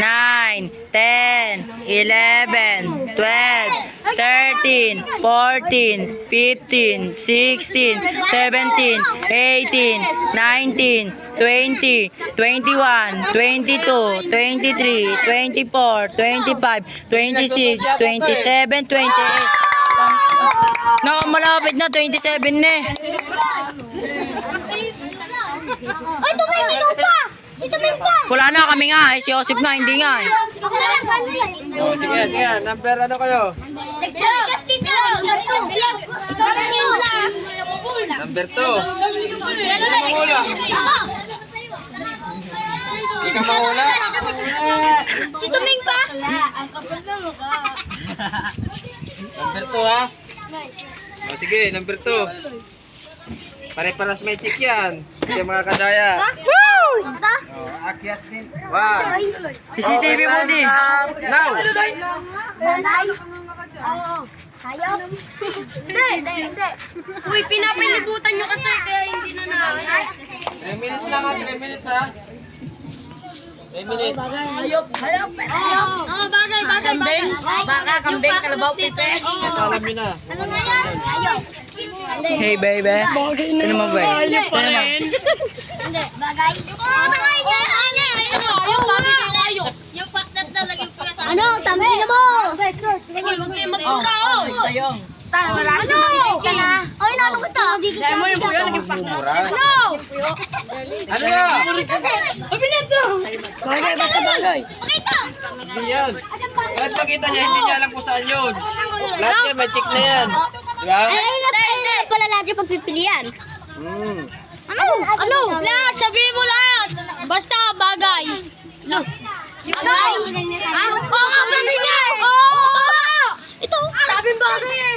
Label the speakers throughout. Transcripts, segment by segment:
Speaker 1: 9, 10, 11, 12, 13, 14, 15, 16, 17, 18, 19, 20, 21, 22, 23, 24, 25, 26, 27, 28. Naku, malapit na, 27 na eh.
Speaker 2: Ay, Tumeng, ikaw pa! Si Tumeng pa!
Speaker 1: Wala na kami nga eh, si Joseph nga, hindi nga eh.
Speaker 2: Ako na lang, ano yan?
Speaker 3: Oh, sige, sige. Number ano kayo?
Speaker 2: Justin ka! Ikaw na yun!
Speaker 3: Number 2. Mahula. Hindi ka mahula.
Speaker 2: Si Tumeng pa!
Speaker 3: Number 2 ha. Oh, sige, number 2. Pare-paras may chick yan. Hindi mga kadaya.
Speaker 2: Woo!
Speaker 3: One.
Speaker 1: CCTV mo din.
Speaker 3: Now.
Speaker 2: Nanay? Oo. Hayop? Hindi.
Speaker 4: Uy, pinapilibutan nyo kasi kaya hindi na
Speaker 3: 3 minutes lang ha. 3 minutes ha. 3 minutes.
Speaker 4: Oo, bagay.
Speaker 2: Baka kambing, kalabaw, pipe.
Speaker 3: Alam nyo na.
Speaker 2: Ano nga yan? Hayop.
Speaker 1: Hey baby. Ano mo ba? Ano mo?
Speaker 2: Hindi. Bagay.
Speaker 4: Yung pakdat na laging pakdat.
Speaker 2: Ano? Tama na mo!
Speaker 4: Uy, huwag kayo magpura, oh.
Speaker 1: Sayong.
Speaker 2: Ay, nalo ko to. Sa'yo mo yung buyo, naging
Speaker 3: Mura.
Speaker 2: Ano?
Speaker 3: Ano na?
Speaker 2: Bagay.
Speaker 3: Hindi yan. Kahit makita niya, hindi niya alam kung saan yun. Lahat yan, may chick na yan. Di ba?
Speaker 2: Ay, pala lahat yung pagpipilian.
Speaker 3: Hmm.
Speaker 2: Ano?
Speaker 4: Lahat, sabihin mo lahat. Basta bagay.
Speaker 2: Bagay? Oo, ganun niya. Ito.
Speaker 4: Sabing bagay eh.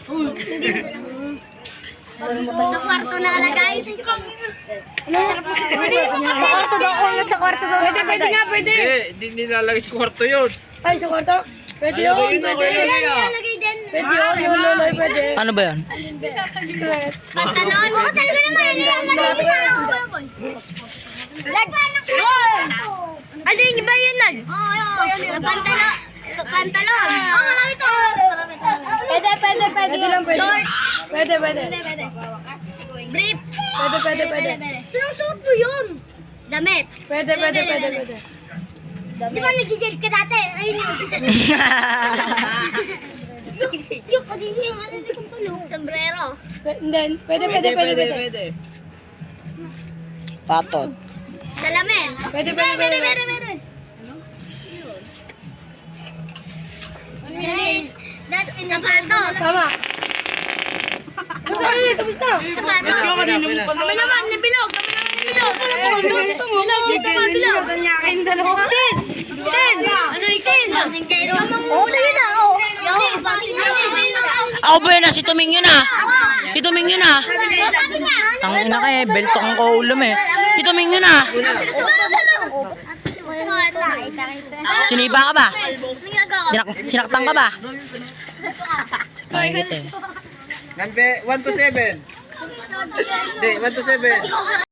Speaker 2: Sa kwarto nakalagay. Sa kwarto daw ko, sa kwarto daw nakalagay.
Speaker 3: Hindi nilalagay sa kwarto yun.
Speaker 5: Ay, sa kwarto? Pwede yun, pwede yun.
Speaker 2: Nakalagay din.
Speaker 5: Pwede yun, yung loloy, pwede.
Speaker 1: Ano ba yan?
Speaker 2: Pantalon. Ako talaga naman, hindi lang malapit na. Ano yung iba yun, Nag? Sa pantalon. Sa pantalon. Oo, malaki to. Pwede.
Speaker 5: Pwede lang, pwede. Pwede, pwede.
Speaker 2: Brief.
Speaker 5: Pwede.
Speaker 2: Sinusuot mo yun. Damit.
Speaker 5: Pwede.
Speaker 2: Di ba nag-jet ka dati? Ayun yun. Yung kadiri yung ano na kong palo. Sombrero.
Speaker 5: Pwede.
Speaker 1: Patot.
Speaker 2: Salamin.
Speaker 5: Pwede.
Speaker 2: Sapatos.
Speaker 5: Tama. Ano na, tapos na.
Speaker 2: Sapatos.
Speaker 5: Kami naman, nabilog.
Speaker 2: Ano itin? Bouncing kayo. Oo, tayo na.
Speaker 1: Ako ba yun ah? Si Tuming yun ah. Si Tuming yun ah.
Speaker 2: Sabi niya.
Speaker 1: Tangin na kayo, belto kang kaulam eh. Si Tuming yun ah. Siniba ka ba? Sinaktan ka ba? Ay, gitu eh.
Speaker 3: Number 1 to 7. Hindi, 1 to 7.